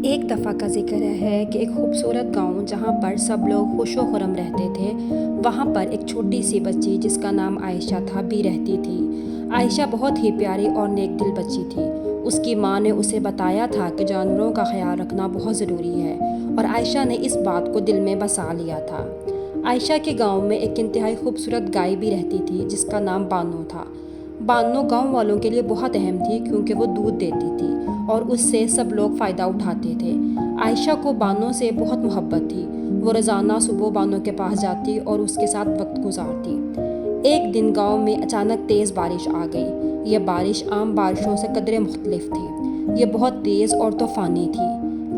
ایک دفعہ کا ذکر ہے کہ ایک خوبصورت گاؤں جہاں پر سب لوگ خوش و خرم رہتے تھے، وہاں پر ایک چھوٹی سی بچی جس کا نام عائشہ تھا بھی رہتی تھی۔ عائشہ بہت ہی پیاری اور نیک دل بچی تھی۔ اس کی ماں نے اسے بتایا تھا کہ جانوروں کا خیال رکھنا بہت ضروری ہے، اور عائشہ نے اس بات کو دل میں بسا لیا تھا۔ عائشہ کے گاؤں میں ایک انتہائی خوبصورت گائے بھی رہتی تھی جس کا نام بانو تھا۔ بانو گاؤں والوں کے لیے بہت اہم تھی کیونکہ وہ دودھ دیتی تھی اور اس سے سب لوگ فائدہ اٹھاتے تھے۔ عائشہ کو بانو سے بہت محبت تھی۔ وہ روزانہ صبح بانو کے پاس جاتی اور اس کے ساتھ وقت گزارتی۔ ایک دن گاؤں میں اچانک تیز بارش آ گئی۔ یہ بارش عام بارشوں سے قدرے مختلف تھی۔ یہ بہت تیز اور طوفانی تھی۔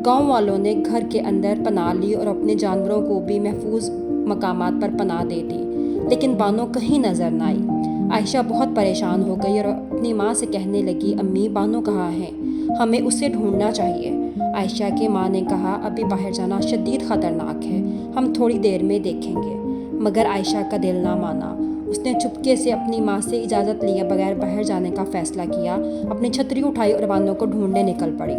گاؤں والوں نے گھر کے اندر پناہ لی اور اپنے جانوروں کو بھی محفوظ مقامات پر پناہ دے دی، لیکن بانو کہیں نظر نہ آئی۔ عائشہ بہت پریشان ہو گئی اور اپنی ماں سے کہنے لگی، امی بانو کہاں ہے؟ ہمیں اسے ڈھونڈنا چاہیے۔ عائشہ کی ماں نے کہا، ابھی باہر جانا شدید خطرناک ہے، ہم تھوڑی دیر میں دیکھیں گے۔ مگر عائشہ کا دل نہ مانا۔ اس نے چپکے سے اپنی ماں سے اجازت لیے بغیر باہر جانے کا فیصلہ کیا، اپنی چھتری اٹھائی اور بانو کو ڈھونڈنے نکل پڑی۔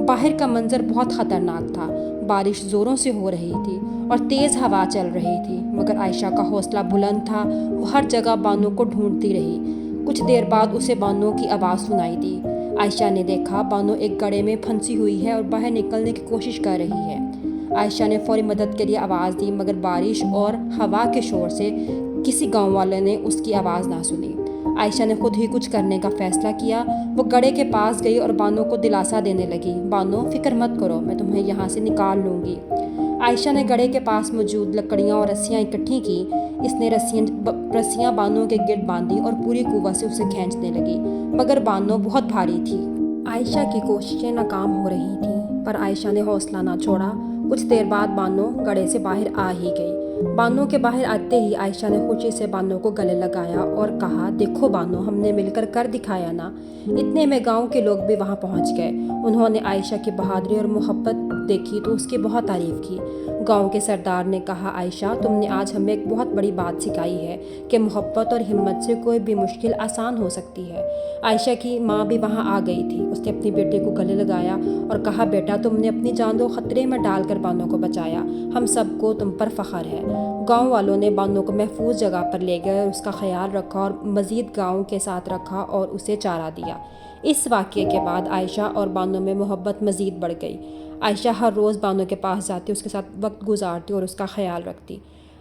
باہر کا منظر بہت خطرناک تھا۔ بارش زوروں سے ہو رہی تھی اور تیز ہوا چل رہی تھی، مگر عائشہ کا حوصلہ بلند تھا۔ وہ ہر جگہ بانو کو ڈھونڈتی رہی۔ کچھ دیر بعد اسے بانو کی آواز سنائی دی۔ عائشہ نے دیکھا بانو ایک گڑھے میں پھنسی ہوئی ہے اور باہر نکلنے کی کوشش کر رہی ہے۔ عائشہ نے فوری مدد کے لیے آواز دی، مگر بارش اور ہوا کے شور سے کسی گاؤں والے نے اس کی آواز نہ سنی۔ عائشہ نے خود ہی کچھ کرنے کا فیصلہ کیا۔ وہ گڑھے کے پاس گئی اور بانو کو دلاسا دینے لگی، بانو فکر مت کرو، میں تمہیں یہاں سے نکال لوں گی۔ عائشہ نے گڑھے کے پاس موجود لکڑیاں اور رسیاں اکٹھی کی۔ اس نے رسیاں بانو کے گرد باندھی اور پوری قوت سے اسے کھینچنے لگی، مگر بانو بہت بھاری تھی۔ عائشہ کی کوششیں ناکام ہو رہی تھیں، پر عائشہ نے حوصلہ نہ چھوڑا۔ کچھ دیر بعد بانو گڑھے سے باہر آ ہی گئی۔ بانو کے باہر آتے ہی عائشہ نے خوشی سے بانو کو گلے لگایا اور کہا، دیکھو بانو، ہم نے مل کر دکھایا نا۔ اتنے میں گاؤں کے لوگ بھی وہاں پہنچ گئے۔ انہوں نے عائشہ کی بہادری اور محبت دیکھی تو اس کی بہت تعریف کی۔ گاؤں کے سردار نے کہا، عائشہ، تم نے آج ہمیں ایک بہت بڑی بات سکھائی ہے کہ محبت اور ہمت سے کوئی بھی مشکل آسان ہو سکتی ہے۔ عائشہ کی ماں بھی وہاں آ گئی تھی۔ اس نے اپنی بیٹے کو گلے لگایا اور کہا، بیٹا، تم نے اپنی جان کو خطرے میں ڈال کر بانو کو بچایا، ہم سب کو تم پر فخر ہے۔ گاؤں والوں نے بانو کو محفوظ جگہ پر لے گئے اور اس کا خیال رکھا اور مزید گاؤں کے ساتھ رکھا اور اسے چارہ دیا۔ اس واقعے کے بعد عائشہ اور بانو میں محبت مزید بڑھ گئی۔ عائشہ ہر روز بانو کے پاس جاتی، اس کے ساتھ وقت گزارتی اور اس کا خیال رکھتی۔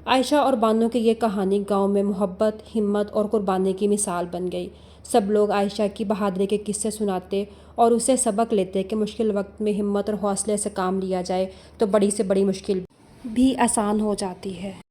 عائشہ اور بانو کی یہ کہانی گاؤں میں محبت، ہمت اور قربانی کی مثال بن گئی۔ سب لوگ عائشہ کی بہادری کے قصے سناتے اور اسے سبق لیتے کہ مشکل وقت میں ہمت اور حوصلے سے کام لیا جائے تو بڑی سے بڑی مشکل بھی آسان ہو جاتی ہے۔